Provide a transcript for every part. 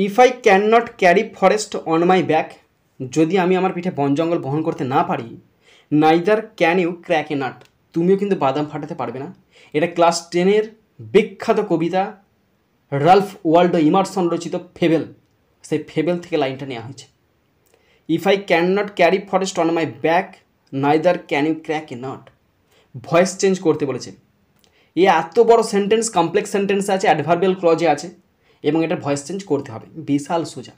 If I can not carry forest on my back, যদি আমি আমার পিঠে বন জঙ্গল বহন করতে না পারি, neither can you crack a nut, তুমিও কিন্তু বাদাম ফাটাতে পারবে না। এটা ক্লাস 10-এর বিখ্যাত কবিতা রালফ ওয়াল্ডো ইমারসন রচিত ফেবেল, সেই ফেবেল থেকে লাইনটা নেওয়া হয়েছে। If I can not carry forest on my back, neither can you crack a nut. Voice change করতে বলেছে। এত বড় সেন্টেন্স, কমপ্লেক্স সেন্টেন্স আছে, অ্যাডভার্বিয়াল ক্লজে আছে এবং এটা ভয়েস চেঞ্জ করতে হবে, বিশাল সোজা।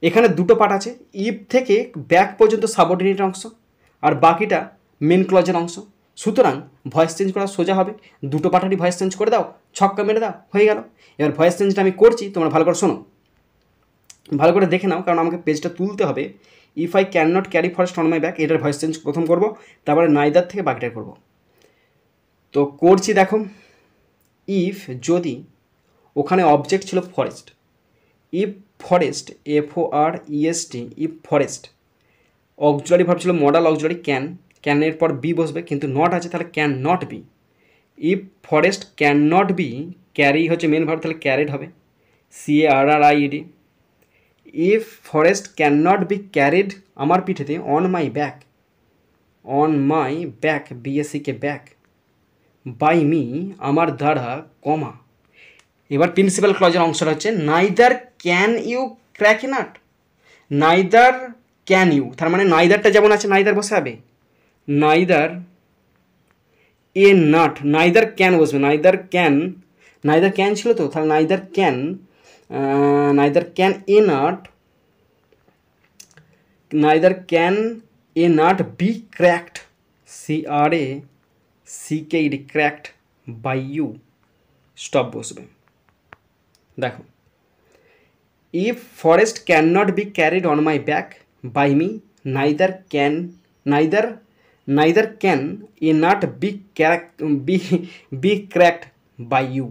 এখানে দুটো পার্ট আছে, ইফ থেকে ব্যাক পর্যন্ত সাবঅর্ডিনেট অংশ আর বাকিটা মেন ক্লজের অংশ। সুতরাং ভয়েস চেঞ্জ করা সোজা হবে, দুটো পার্টারই ভয়েস চেঞ্জ করে দাও, ছক্কা মেরে দাও, হয়ে গেল। এবার ভয়েস চেঞ্জটা আমি করছি, তোমরা ভালো করে শোনো, ভালো করে দেখে নাও, কারণ আমাকে পেজটা তুলতে হবে। If I can not carry forest on my back, এটার ভয়েস চেঞ্জ প্রথম করব, তারপরে নাইদার থেকে বাকিটা করব। তো করছি, দেখো। ইফ, যদি, ওখানে অবজেক্ট ছিল forest, if forest, FOREST, if forest. Auxiliary verb ছিল মডাল অক্সিলারি ক্যান, ক্যানের পর বি বসবে, কিন্তু নট আছে তাহলে can not be. If forest can not be, carry হচ্ছে মেন ভার্ব, তাহলে ক্যারেড হবে, CARRIED। If forest can not be carried, আমার পিঠেতে, on my back, on my back, BACK back, by me, আমার দ্বারা, কমা। এবার প্রিন্সিপাল ক্লজের অংশটা হচ্ছে neither can you crack a nut, neither can you, তার মানে নাইদারটা যেমন আছে নাইদার বসে হবে, neither a nut, neither can বসবে, নাইদার ক্যান ছিল তো, তাহলে neither can a nut, neither can a nut be cracked, CRACKED, cracked by you, stop বসবে। দেখো, if forest can not be carried on my back by me, neither can a nut be cracked by you.